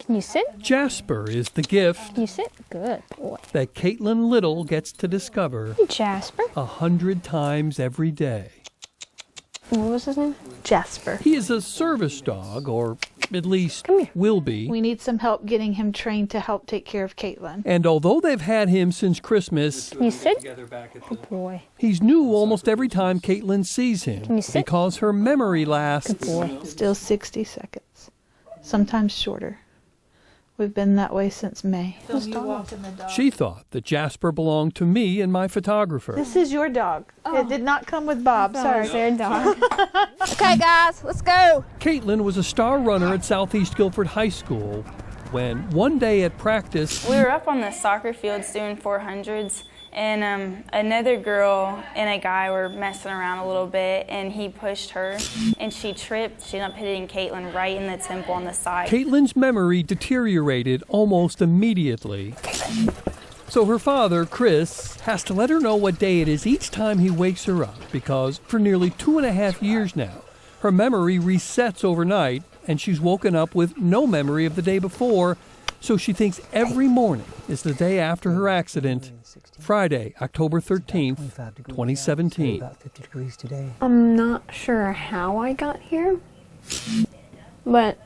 Can you sit? Jasper is the gift Can you sit? Good boy. that Caitlin Little gets to discover Hey, Jasper. 100 times every day. What was his name? Jasper. He is a service dog, or at least Come here. will be. We need some help getting him trained to help take care of Caitlin. And although they've had him since Christmas, Can you sit? Good boy. he's new almost every time Caitlin sees him Can you sit? because her memory lasts. Good boy. Still 60 seconds, sometimes shorter. We've been that way since May. She thought that Jasper belonged to me and my photographer. This is your dog. It did not come with Bob. Sorry. Their dog. Okay, guys, let's go. Caitlin was a star runner at Southeast Guilford High School when one day at practice, We were up on the soccer fields doing 400s, and another girl and a guy were messing around a little bit, and he pushed her, and she tripped. She ended up hitting Caitlin right in the temple on the side. Caitlin's memory deteriorated almost immediately. So her father, Chris, has to let her know what day it is each time he wakes her up because for nearly 2.5 years now, her memory resets overnight and she's woken up with no memory of the day before, so she thinks every morning is the day after her accident, Friday, October 13th, 2017. I'm not sure how I got here, but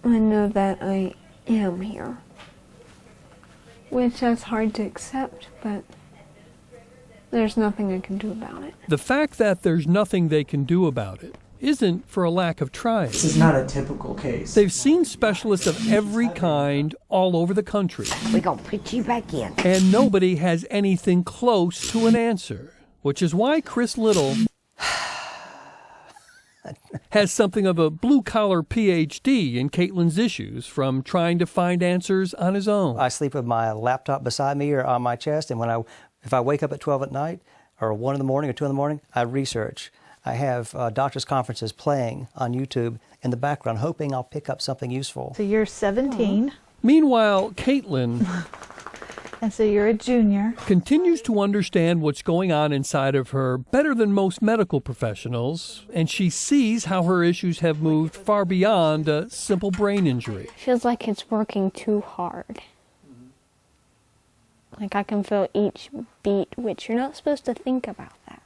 I know that I am here. Which is hard to accept, but there's nothing I can do about it. The fact that there's nothing they can do about it isn't for a lack of trying. This is not a typical case. They've seen specialists of every kind all over the country, We're going to put you back in. and nobody has anything close to an answer, which is why Chris Little has something of a blue-collar PhD in Caitlin's issues from trying to find answers on his own. I sleep with my laptop beside me or on my chest, and if I wake up at 12 at night or 1 in the morning or 2 in the morning, I research. I have doctors' conferences playing on YouTube in the background, hoping I'll pick up something useful. So you're 17, Meanwhile, Caitlin and so you're a junior. continues to understand what's going on inside of her better than most medical professionals, and she sees how her issues have moved far beyond a simple brain injury. Feels like it's working too hard. Like I can feel each beat, which you're not supposed to think about that.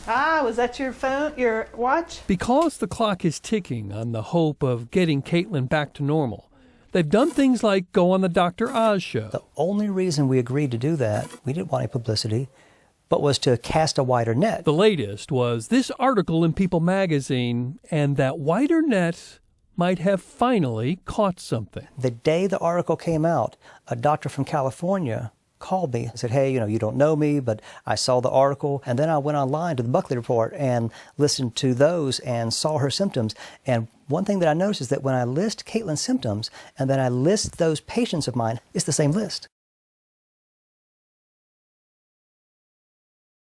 Ah, was that your phone, your watch? Because the clock is ticking on the hope of getting Caitlin back to normal, they've done things like go on the Dr. Oz show. The only reason we agreed to do that, we didn't want any publicity, but was to cast a wider net. The latest was this article in People magazine, and that wider net might have finally caught something. The day the article came out, a doctor from California called me and said, hey, you don't know me, but I saw the article. And then I went online to the Buckley Report and listened to those and saw her symptoms. And one thing that I noticed is that when I list Caitlin's symptoms and then I list those patients of mine, it's the same list.